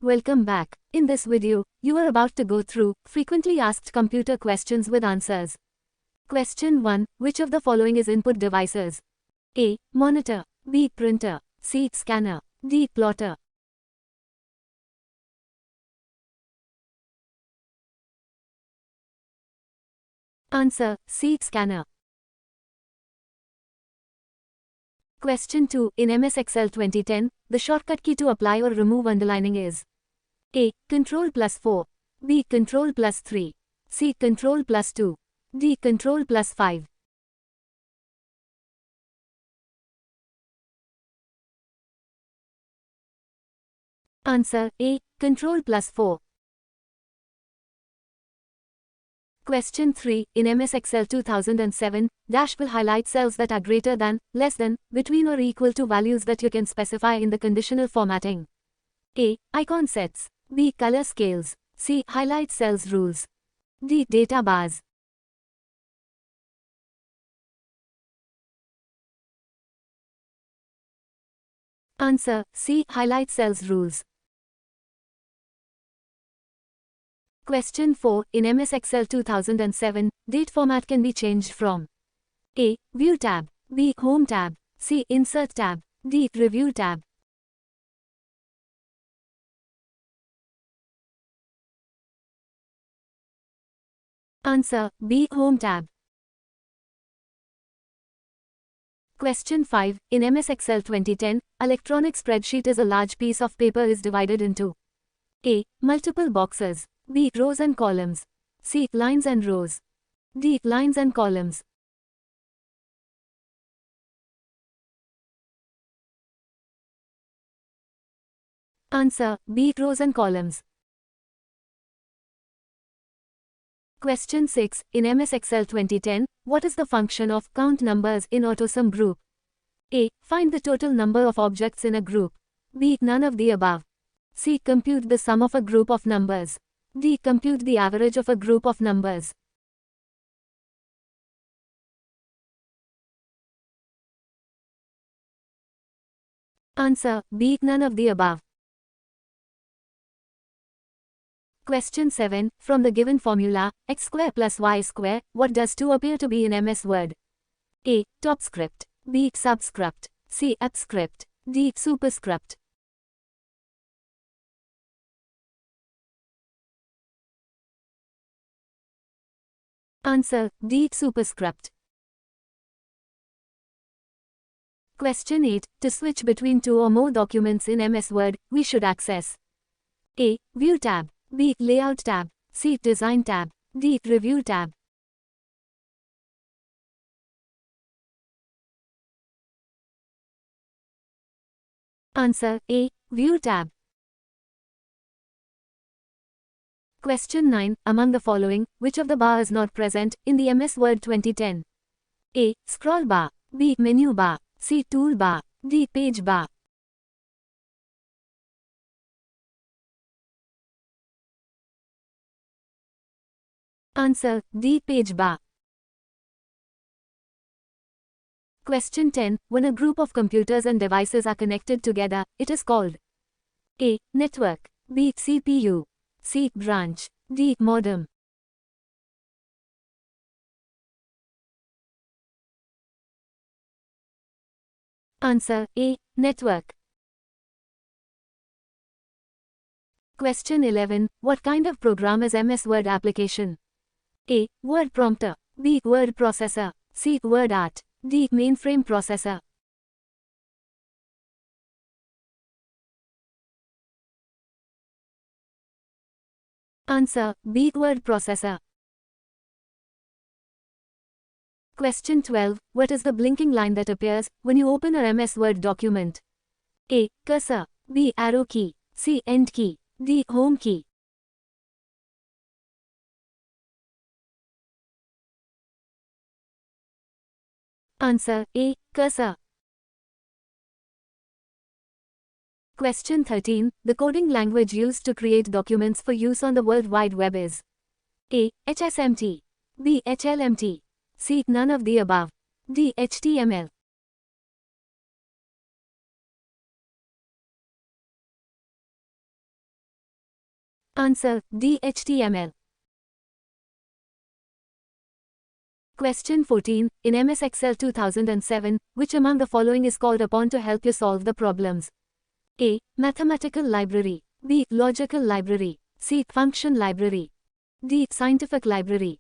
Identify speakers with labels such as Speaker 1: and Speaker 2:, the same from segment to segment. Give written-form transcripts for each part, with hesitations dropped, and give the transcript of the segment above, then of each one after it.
Speaker 1: Welcome back. In this video, you are about to go through frequently asked computer questions with answers. Question 1. Which of the following is input devices? A. Monitor. B. Printer. C. Scanner. D. Plotter. Answer: C. Scanner. Question 2. In MS Excel 2010, the shortcut key to apply or remove underlining is A. Ctrl+4. B. Ctrl+3. C. Ctrl+2. D. Ctrl+5. Answer: A. Ctrl+4. Question 3. In MS Excel 2007, dash will highlight cells that are greater than, less than, between or equal to values that you can specify in the conditional formatting. A. Icon sets. B. Color scales. C. Highlight cells rules. D. Data bars. Answer: C. Highlight cells rules. Question 4. In MS Excel 2007, date format can be changed from A. View tab. B. Home tab. C. Insert tab. D. Review tab. Answer: B. Home tab. Question 5. In MS Excel 2010, electronic spreadsheet is a large piece of paper is divided into A. Multiple boxes. B. Rows and columns. C. Lines and rows. D. Lines and columns. Answer: B. Rows and columns. Question 6. In MS Excel 2010, what is the function of count numbers in AutoSum group? A. Find the total number of objects in a group. B. None of the above. C. Compute the sum of a group of numbers. D. Compute the average of a group of numbers. Answer: B. None of the above. Question 7. From the given formula, x square plus y square, what does 2 appear to be in MS Word? A. Top script. B. Subscript. C. Abscript. D. Superscript. Answer: D. Superscript. Question 8. To switch between two or more documents in MS Word, we should access A. View tab. B. Layout tab. C. Design tab. D. Review tab. Answer: A. View tab. Question 9. Among the following, which of the bar is not present in the MS Word 2010? A. Scroll bar. B. Menu bar. C. Tool bar. D. Page bar. Answer: D. Page bar. Question 10. When a group of computers and devices are connected together, it is called A. Network. B. CPU. C. Branch. D. Modem. Answer: A. Network. Question 11. What kind of program is MS Word application? A. Word prompter. B. Word processor. C. Word art. D. Mainframe processor. Answer: B. Word processor. Question 12. What is the blinking line that appears when you open a MS Word document? A. Cursor. B. Arrow key. C. End key. D. Home key. Answer: A. Cursor. Question 13. The coding language used to create documents for use on the World Wide Web is A. HSMT. B. HLMT. C. None of the above. D. HTML. Answer D. HTML. Question 14. In MS Excel 2007, which among the following is called upon to help you solve the problems? A. Mathematical library. B. Logical library. C. Function library. D. Scientific library.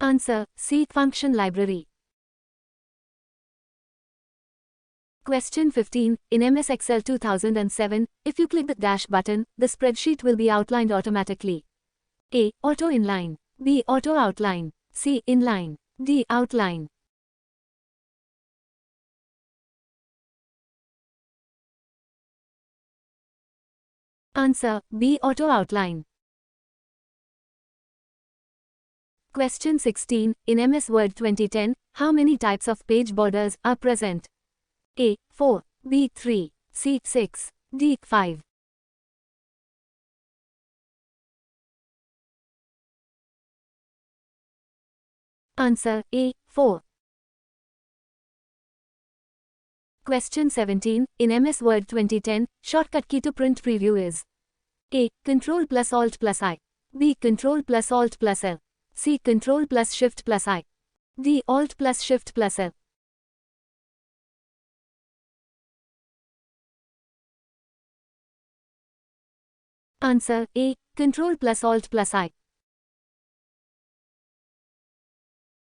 Speaker 1: Answer C. Function library. Question 15. In MS Excel 2007, if you click the dash button, the spreadsheet will be outlined automatically. A. Auto inline. B. Auto outline. C. Inline. D. Outline. Answer B. Auto outline. Question 16. In MS Word 2010, how many types of page borders are present? A. 4. B. 3. C. 6. D. 5. Answer A. 4. Question 17. In MS Word 2010, shortcut key to print preview is A. Ctrl plus Alt plus I. B. Ctrl plus Alt plus L. C. Ctrl plus Shift plus I. D. Alt plus Shift plus L. Answer A. Ctrl plus Alt plus I.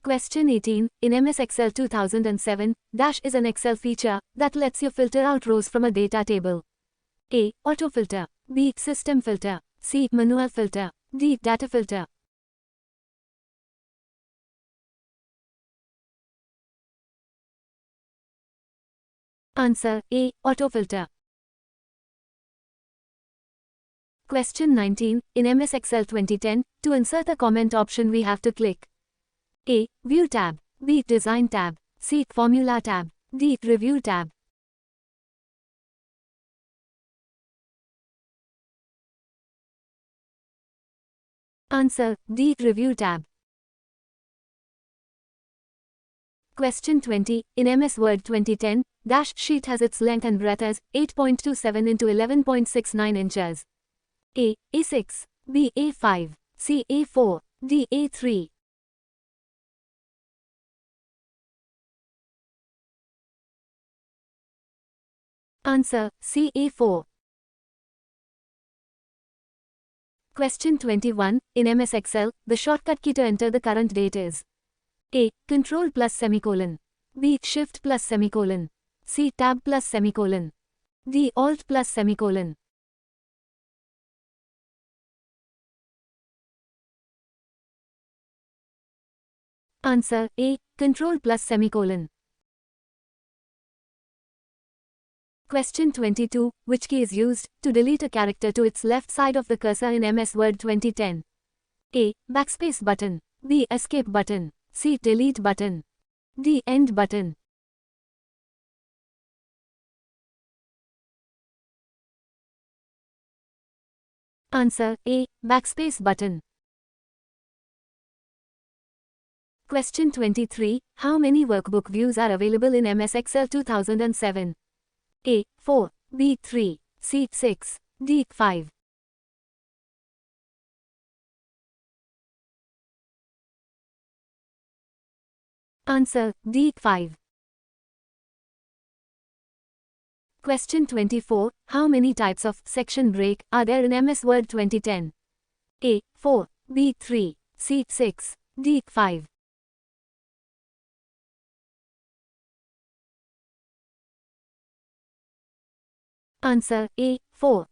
Speaker 1: Question 18. In MS Excel 2007, dash is an Excel feature that lets you filter out rows from a data table. A. Auto filter. B. System filter. C. Manual filter. D. Data filter. Answer A. Auto filter. Question 19. In MS Excel 2010, to insert a comment option we have to click A. View tab. B. Design tab. C. Formula tab. D. Review tab. Answer D. Review tab. Question 20. In MS Word 2010, dash sheet has its length and breadth as 8.27 into 11.69 inches. A. A6. B. A5. C. A4. D. A3. Answer C. A4. Question 21. In MS Excel, the shortcut key to enter the current date is A. Control plus semicolon. B. Shift plus semicolon. C. Tab plus semicolon. D. Alt plus semicolon. Answer A. Control plus semicolon. Question 22. Which key is used to delete a character to its left side of the cursor in MS Word 2010? A. Backspace button. B. Escape button. C. Delete button. D. End button. Answer A. Backspace button. Question 23. How many workbook views are available in MS Excel 2007? A. 4. B. 3. C. 6. D. 5. Answer D. 5. Question 24. How many types of section break are there in MS Word 2010? A. 4. B. 3. C. 6. D. 5. Answer A. 4.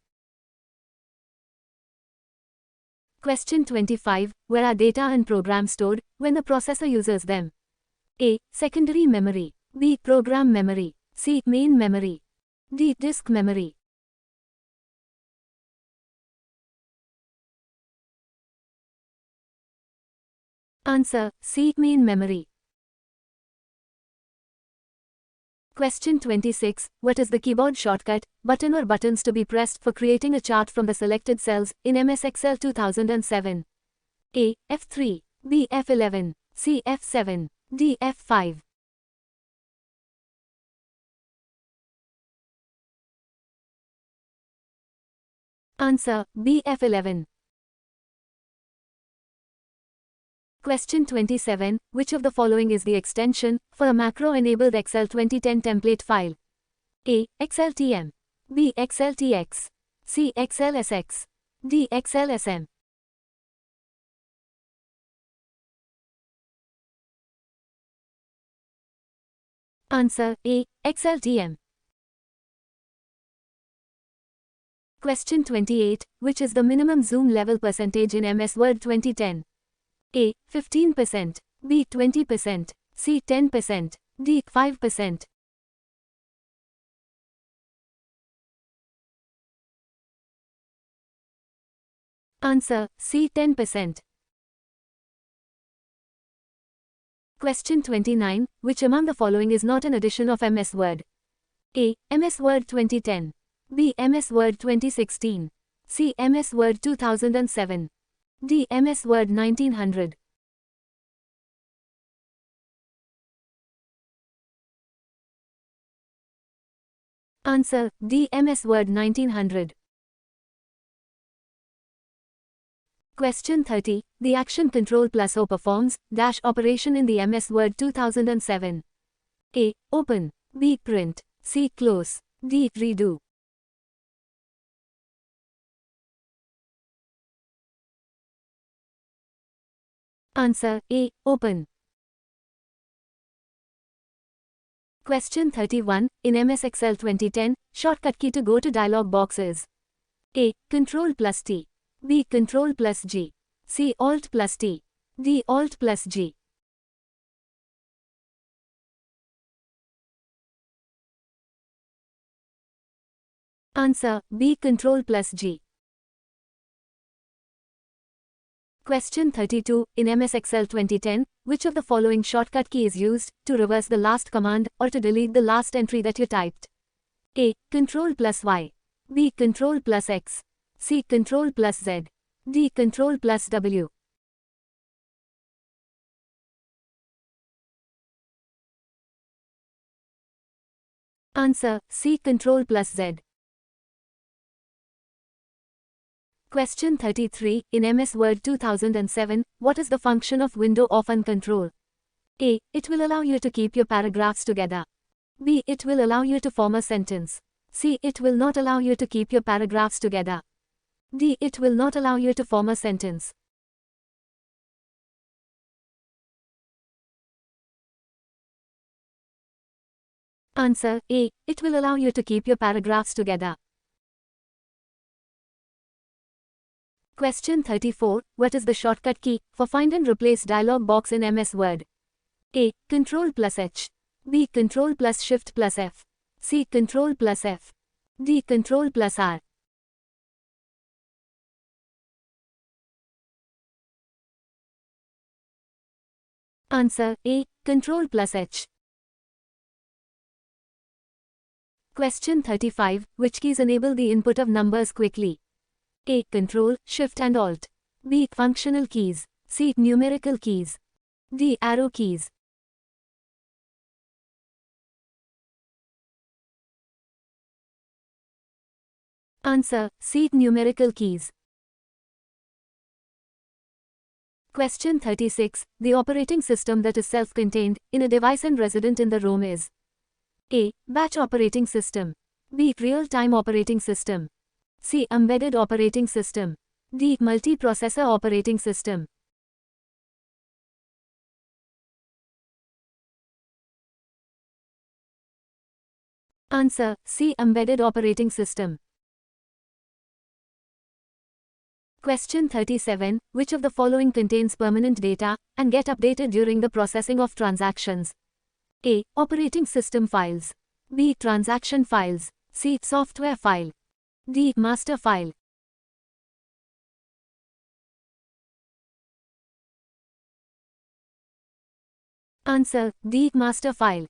Speaker 1: Question 25. Where are data and programs stored when the processor uses them? A. Secondary memory. B. Program memory. C. Main memory. D. Disk memory. Answer C. Main memory. Question 26. What is the keyboard shortcut, button or buttons to be pressed for creating a chart from the selected cells in MS Excel 2007? A. F3. B. F11. C. F7. D. F5. Answer B. F11. Question 27. Which of the following is the extension for a macro-enabled Excel 2010 template file? A. XLTM. B. XLTX. C. XLSX. D. XLSM. Answer A. XLTM. Question 28. Which is the minimum zoom level percentage in MS Word 2010? A. 15%. B. 20%. C. 10%. D. 5%. Answer C. 10%. Question 29. Which among the following is not an edition of MS Word? A. MS Word 2010. B. MS Word 2016. C. MS Word 2007. D. MS Word 1900. Answer D. MS Word 1900. Question 30. The action Control plus O performs dash operation in the MS Word 2007. A. Open. B. Print. C. Close. D. Redo. Answer A. Open. Question 31. In MS Excel 2010, shortcut key to go to dialog box is A. Control plus T. B. Control plus G. C. Alt plus T. D. Alt plus G. Answer B. Control plus G. Question 32. In MS Excel 2010, which of the following shortcut key is used to reverse the last command or to delete the last entry that you typed? A. Control plus Y. B. Control plus X. C. Control plus Z. D. Control plus W. Answer C. Control plus Z. Question 33. In MS Word 2007, what is the function of window off control? A. It will allow you to keep your paragraphs together. B. It will allow you to form a sentence. C. It will not allow you to keep your paragraphs together. D. It will not allow you to form a sentence. Answer A. It will allow you to keep your paragraphs together. Question 34. What is the shortcut key for find and replace dialog box in MS Word? A. Control plus H. B. Control plus Shift plus F. C. Control plus F. D. Control plus R. Answer A. Control plus H. Question 35. Which keys enable the input of numbers quickly? A. Control, Shift and Alt. B. Functional keys. C. Numerical keys. D. Arrow keys. Answer C. Numerical keys. Question 36. The operating system that is self-contained in a device and resident in the ROM is A. Batch operating system. B. Real-time operating system. C. Embedded operating system. D. Multiprocessor operating system. Answer C. Embedded operating system. Question 37. Which of the following contains permanent data and get updated during the processing of transactions? A. Operating system files. B. Transaction files. C. Software file. D. Master file. Answer D. Master file.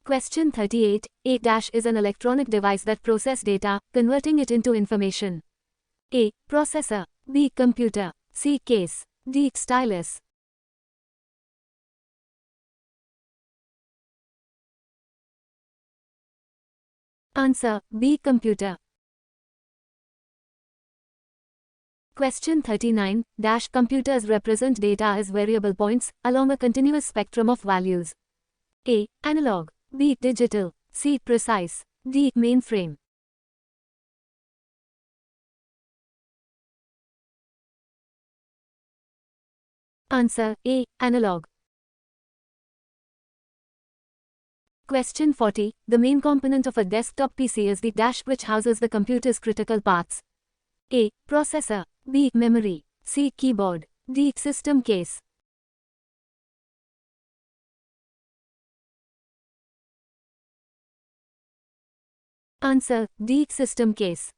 Speaker 1: Question 38. A- is an electronic device that processes data, converting it into information. A. Processor. B. Computer. C. Case. D. Stylus. Answer B. Computer. Question 39. Dash computers represent data as variable points along a continuous spectrum of values. A. Analog. B. Digital. C. Precise. D. Mainframe. Answer A. Analog. Question 40. The main component of a desktop PC is the dash which houses the computer's critical parts. A. Processor. B. Memory. C. Keyboard. D. System case. Answer D. System case.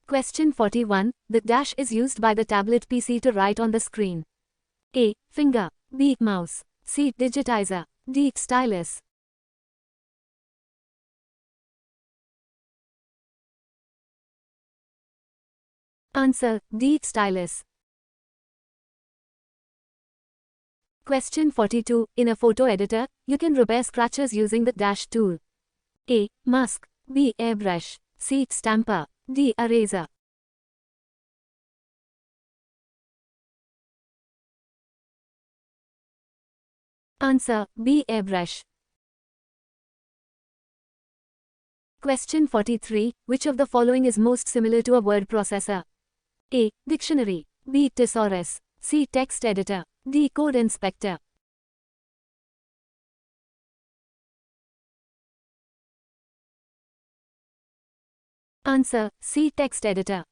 Speaker 1: Question 41. The dash is used by the tablet PC to write on the screen. A. Finger. B. Mouse. C. Digitizer. D. Stylus. Answer D. Stylus. Question 42. In a photo editor, you can repair scratches using the dash tool. A. Mask. B. Airbrush. C. Stamper. D. Eraser. Answer B. Airbrush. Question 43. Which of the following is most similar to a word processor? A. Dictionary. B. Thesaurus. C. Text editor. D. Code inspector. Answer C. Text editor.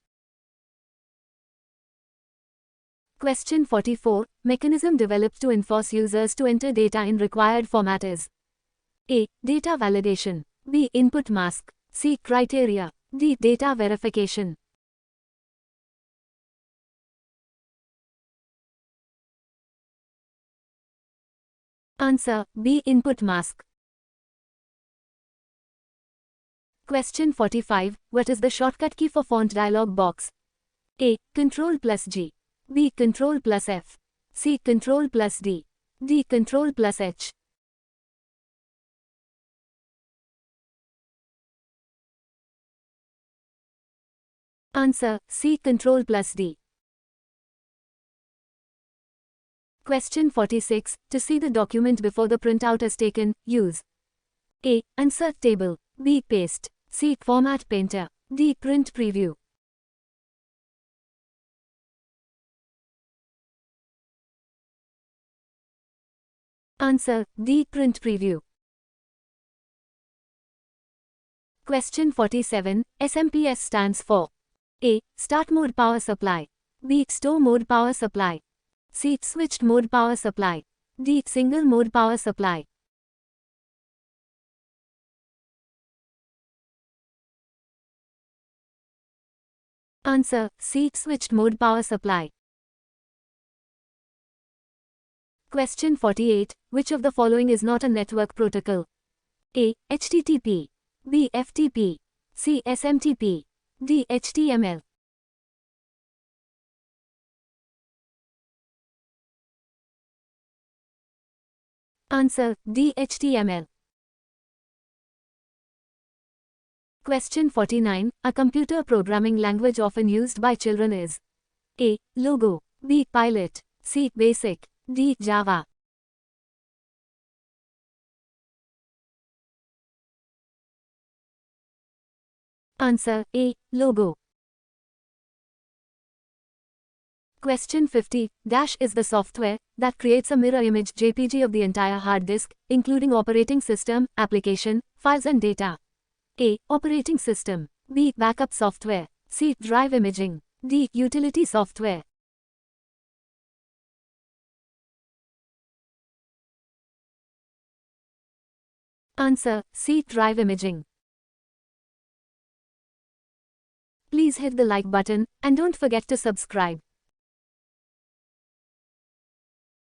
Speaker 1: Question 44. Mechanism developed to enforce users to enter data in required format is A. Data validation. B. Input mask. C. Criteria. D. Data verification. Answer B. Input mask. Question 45. What is the shortcut key for font dialog box? A. Ctrl plus G. B. Ctrl plus F. C. Ctrl plus D. D. Ctrl plus H. Answer C. Ctrl plus D. Question 46. To see the document before the printout is taken, use A. Insert table. B. Paste. C. Format painter. D. Print preview. Answer D. Print preview. Question 47. SMPS stands for A. Start mode power supply. B. Store mode power supply. C. Switched mode power supply. D. Single mode power supply. Answer C. Switched mode power supply. Question 48. Which of the following is not a network protocol? A. HTTP. B. FTP. C. SMTP. D. HTML. Answer D. HTML. Question 49. A computer programming language often used by children is A. Logo. B. Pilot. C. Basic. D. Java. Answer A. Logo. Question 50. Dash is the software that creates a mirror image JPG of the entire hard disk, including operating system, application, files and data. A. Operating system. B. Backup software. C. Drive imaging. D. Utility software. Answer C. Drive imaging. Please hit the like button and don't forget to subscribe.